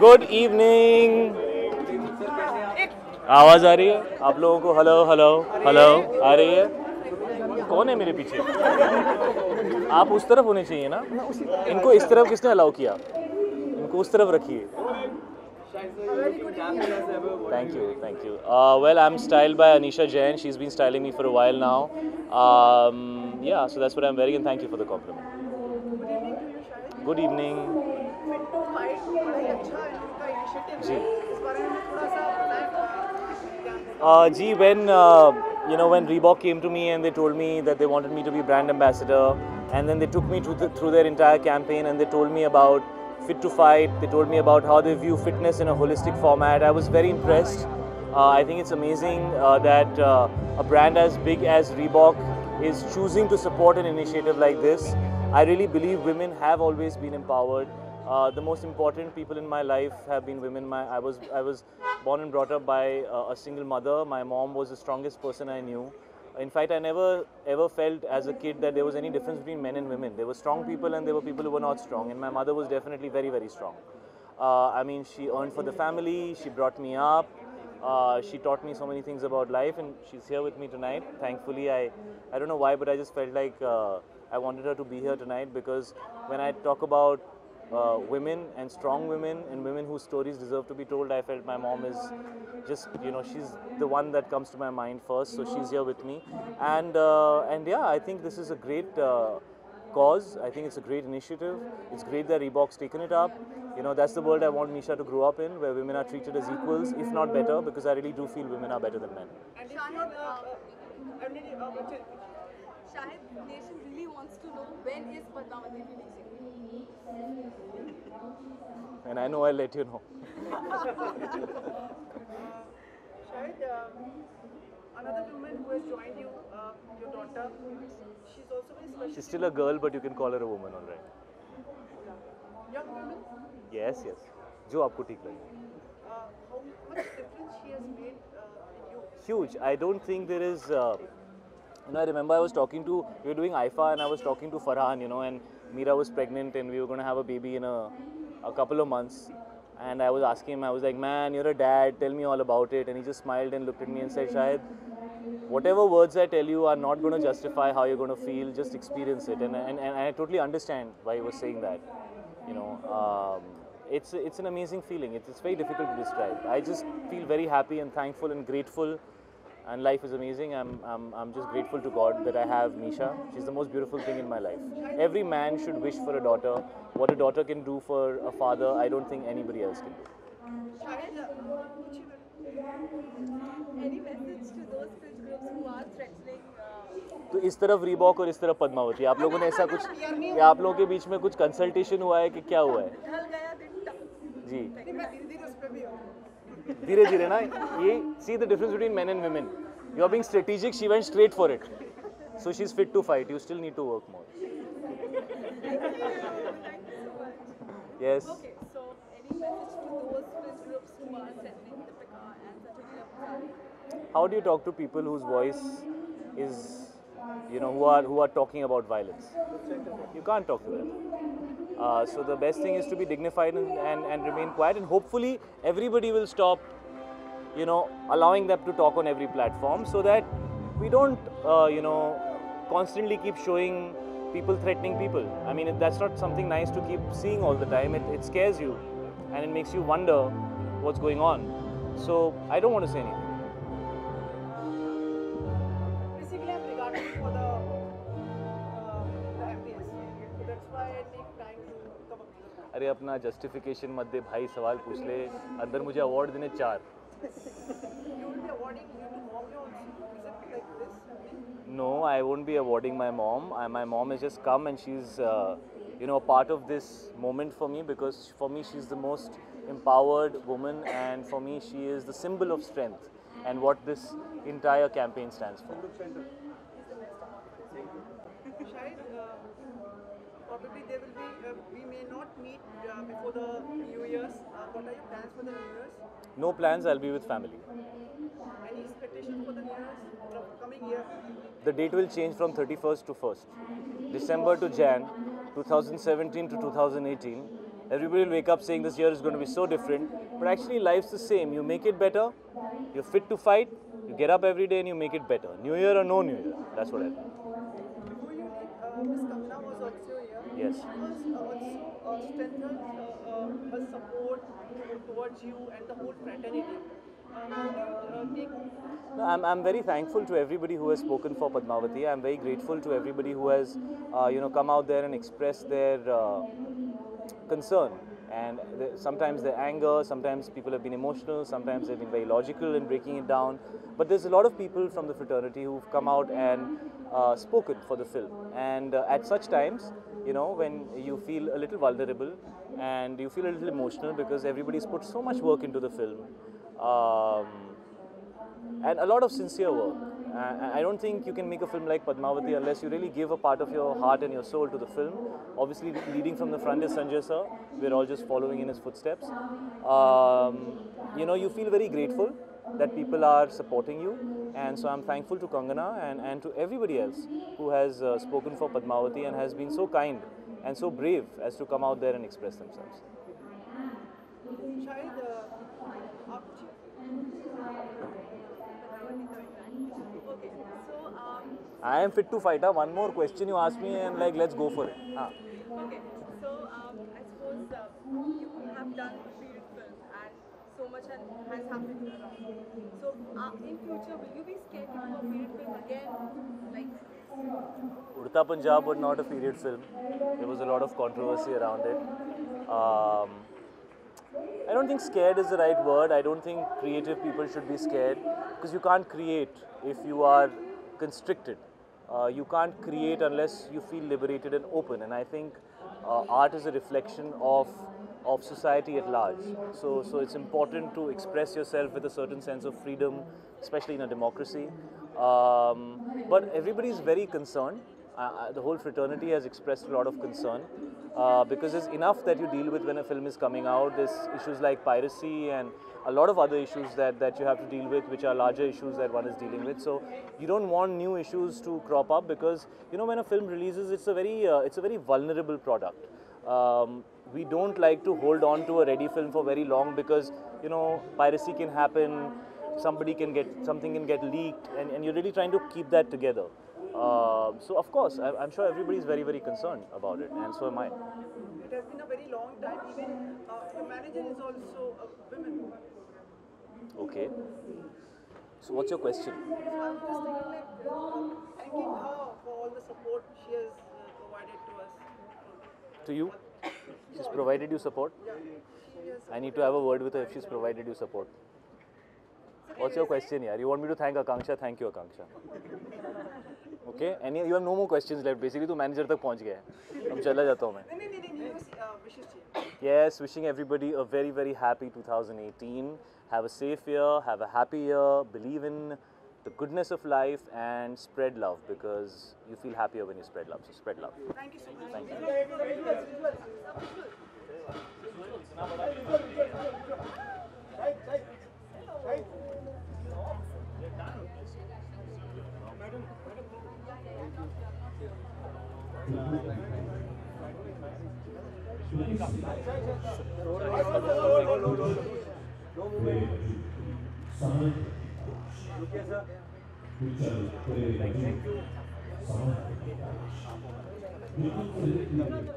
Good evening. आवाज़ आ रही है आप लोगों को? हेलो हेलो हेलो आ रही है? कौन है मेरे पीछे? आप उस तरफ होने चाहिए ना, इनको इस तरफ किसने अलाउ किया? इनको उस तरफ रखिए। Thank you, thank you. Well, I'm styled by Anisha Jain. She's been styling me for a while now. Yeah, so that's what I'm wearing, and thank you for the compliment. Good evening. Fit to fight बड़ा ही अच्छा इनका initiative जी। है, इस बारे में थोड़ा सा Gee, when Reebok came to me and they told me that they wanted me to be brand ambassador, and then they took me through their entire campaign and they told me about Fit to Fight. They told me about how they view fitness in a holistic format. I was very impressed. I think it's amazing that a brand as big as Reebok is choosing to support an initiative like this. I really believe women have always been empowered. The most important people in my life have been women. I was born and brought up by a single mother. My mom was the strongest person I knew. In fact, I never ever felt as a kid that there was any difference between men and women. There were strong people and there were people who were not strong. And my mother was definitely very, very strong. I mean, she earned for the family. She brought me up. She taught me so many things about life, and she's here with me tonight. Thankfully, I don't know why, but I just felt like I wanted her to be here tonight, because when I talk about women and strong women and women whose stories deserve to be told, I felt my mom is just, she's the one that comes to my mind first. So she's here with me, and yeah, I think this is a great cause. I think it's a great initiative. It's great that Reebok's taken it up. That's the world I want Misha to grow up in, where women are treated as equals, if not better, because I really do feel women are better than men. And it's not, Shahid, nation really wants to know, when is Padmavati releasing? And I know I'll let you know. Shahid, another woman who has joined you, your daughter, she's also very special. She's still a girl, but you can call her a woman, all right? Young woman, Yes, yes. जो आपको ठीक लगे. how much difference she has made in you? Huge. I don't think there is. I remember I was talking to. We were doing IFA, and I was talking to Farhan. And Meera was pregnant, and we were going to have a baby in a couple of months. And I was asking him. I was like, "Man, you're a dad. Tell me all about it." And he just smiled and looked at me and said, "Shahid, whatever words I tell you are not going to justify how you're going to feel. Just experience it." And I totally understand why he was saying that. It's an amazing feeling. It's very difficult to describe. I just feel very happy and thankful and grateful, and life is amazing. I'm just grateful to God that I have Misha. She's the most beautiful thing in my life. Every man should wish for a daughter. What a daughter can do for a father, I don't think anybody else can do. Shahid, Any message to those fringe groups who are threatening? तो इस तरफ Reebok और इस तरफ पद्मावती, आप लोगों ने ऐसा कुछ, या आप लोगों के बीच में कुछ कंसल्टेशन हुआ है कि क्या हुआ है? ढल गया दिन तक. जी, नहीं, मैं धीरे-धीरे उस पे भी हूँ. धीरे धीरे ना, ये see the difference between men and women. You are being strategic. She went straight for it. So she's fit to fight. You still need to work more. Yes. Okay, so any message to those fringe groups who are threatening Deepika and Satyajit? How do you talk to people whose voice is, who are talking about violence? You can't talk to them. So the best thing is to be dignified and remain quiet, and hopefully everybody will stop, allowing them to talk on every platform, so that we don't, constantly keep showing people threatening people. I mean, that's not something nice to keep seeing all the time. It scares you, and it makes you wonder what's going on. So I don't want to say anything. Basically, I'm regarding for the MPS. So that's why I take time to come up. अरे अपना justification मत दे भाई, सवाल पूछ ले. अंदर मुझे award देने 4. You will be awarding you to mom also. Is it like this? No, I won't be awarding my mom. My mom has just come, and she's, a part of this moment for me, because for me she's the most empowered woman, and for me she is the symbol of strength and what this entire campaign stands for. Shahid, probably there will be, we may not meet before the New Year's. What are your plans for the New Year's? No plans, I'll be with family. Any expectations for the New Year's for the coming year? The date will change from 31st to 1st. December to Jan, 2017 to 2018. Everybody will wake up saying this year is going to be so different, but actually life's the same. You make it better, you're fit to fight, you get up every day and you make it better. New Year or no New Year, that's what I think. Before you leave, Miss Kangana was also here. Yes. She was also strengthened her support towards you and the whole fraternity. How do you take? No, I'm very thankful to everybody who has spoken for Padmavati. I'm very grateful to everybody who has, come out there and expressed their concern. And sometimes their anger, sometimes people have been emotional, sometimes they've been very logical in breaking it down. But there's a lot of people from the fraternity who've come out and spoken for the film. And at such times, when you feel a little vulnerable and you feel a little emotional because everybody's put so much work into the film. And a lot of sincere work. I don't think you can make a film like Padmavati unless you really give a part of your heart and your soul to the film. Obviously, leading from the front is Sanjay sir. We're all just following in his footsteps. You feel very grateful that people are supporting you. And so I'm thankful to Kangana and to everybody else who has spoken for Padmavati and has been so kind and so brave as to come out there and express themselves. Shahid, Okay, so I am fit to fight. One more question you ask me and let's go for it. okay, so I suppose you have done a period film and so much has happened around. So in future, will you be scared to do a period film again? Like Udta Punjab was not a period film. There was a lot of controversy around it. I don't think scared is the right word. I don't think creative people should be scared because you can't create if you are constricted. You can't create unless you feel liberated and open. And I think art is a reflection of society at large. So it's important to express yourself with a certain sense of freedom, especially in a democracy. But everybody is very concerned. The whole fraternity has expressed a lot of concern because there's enough that you deal with when a film is coming out. There's issues like piracy and a lot of other issues that you have to deal with, which are larger issues that one is dealing with. So you don't want new issues to crop up because when a film releases, it's a very vulnerable product. We don't like to hold on to a ready film for very long because piracy can happen, something can get leaked, and you're really trying to keep that together. So of course, I'm sure everybody is very, very concerned about it, and so am I. it has been a very long time. Even your manager is also a woman. Okay. So what's your question? I'm just thinking thanking her for all the support she has provided to us. To you? She's provided you support? Yeah, she has. I need to have a word with her if she's provided you support. What's your question, yaar? You want me to thank Akanksha? Thank you, Akanksha. Okay? And you have no more questions left. Basically, तू manager तक पहुंच गया है. अब चला जाता हूँ मैं. नहीं, wishes चाहिए. Yes, wishing everybody a very, very happy 2018. Have a safe year, have a happy year, believe in the goodness of life and spread love because you feel happier when you spread love. So spread love. Thank you so much. Thank you. Thank you.